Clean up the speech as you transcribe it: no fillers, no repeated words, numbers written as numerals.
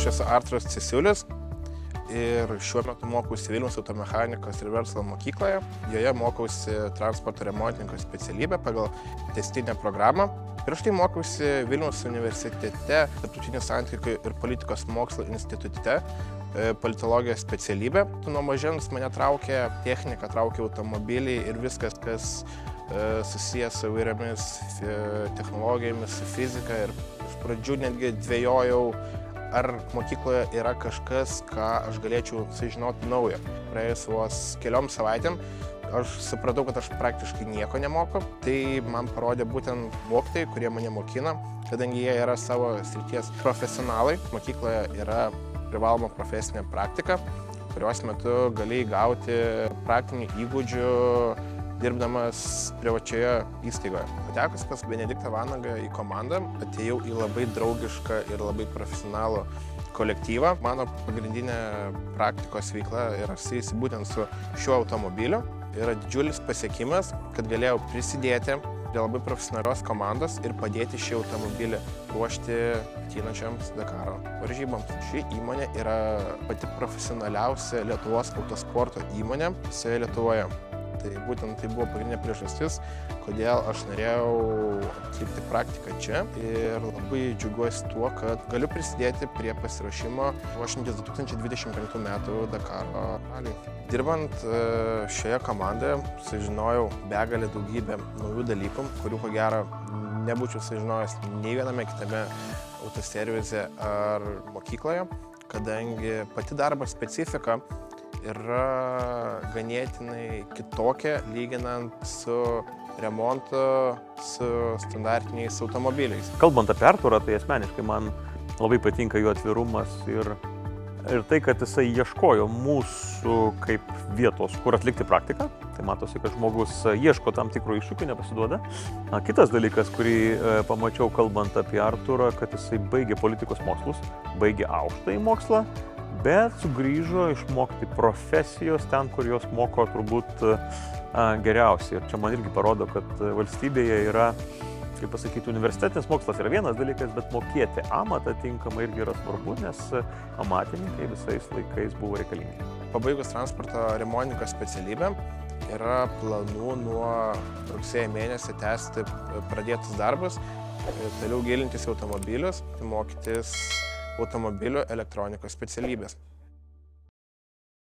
esu Arturas Cesiulis ir šiuo metu mokausi Vilniaus automechanikos ir verslo mokykloje. Joje mokausi transporto remontininko specialybę pagal tęstinę programą. Prieš tai mokausi Vilniaus universitete, tarptautinių santykių ir politikos mokslo institute, politologijos specialybę. Nuo mažens mane traukė technika, traukė automobiliai ir viskas, kas susijęs su įvairiomis technologijomis, su fizika. Ir iš pradžių netgi dvejojau, ar mokykloje yra kažkas, ką aš galėčiau sužinoti naujo. Praėjus vos keliom savaitėm aš supratau, kad aš praktiškai nieko nemoku. Tai man parodė būtent mokytojai, kurie mane mokina, kadangi jie yra savo srities profesionalai. Mokykloje yra privaloma profesinė praktika, kurios metu gali gauti praktinių įgūdžių dirbdamas privačioje įstaigoje. Patekus pas Benediktą Vanagą į komandą, atėjau į labai draugišką ir labai profesionalų kolektyvą. Mano pagrindinė praktikos veikla yra susijusi būtent su šiuo automobiliu. Yra didžiulis pasiekimas, kad galėjau prisidėti prie labai profesionalios komandos ir padėti šį automobilį ruošti ateinančiams Dakaro varžyboms. Ši įmonė yra pati profesionaliausia Lietuvos autosporto įmonė visoje Lietuvoje. Tai būtent tai buvo pagrindinė priežastis, kodėl aš norėjau atlikti praktiką čia ir labai džiaugiuosi tuo, kad galiu prisidėti prie pasiruošimo ruošiantis 2025 metų Dakaro raliui. Dirbant šioje komandoje sužinojau daugybę naujų dalykų, kurių ko gero nebūčiau sužinojęs nei viename kitame autoservise ar mokykloje, kadangi pati darbo specifika yra ganėtinai kitokia, lyginant su remontu, su standartiniais automobiliais. Kalbant apie Arturą, tai asmeniškai man labai patinka jo atvirumas ir tai, kad jisai ieškojo mūsų kaip vietos, kur atlikti praktiką. Tai matosi, kad žmogus ieško tam tikrų iššūkių, nepasiduoda. Kitas dalykas, kurį pamačiau kalbant apie Arturą, kad jisai baigė politikos mokslus, baigė aukštąjį mokslą, bet sugrįžo išmokti profesijos ten, kur jos moko turbūt geriausiai. Ir čia man irgi parodo, kad valstybėje yra, kaip pasakyti, universitetinis mokslas yra vienas dalykas, bet mokėti amatą tinkamai irgi yra svarbu, nes amatininkai visais laikais buvo reikalingi. Pabaigus transporto remontininko specialybę yra planų nuo rugsėjo mėnesį tęsti pradėtus darbus, toliau gilintis į automobilius, mokytis automobilių elektronikos specialybės.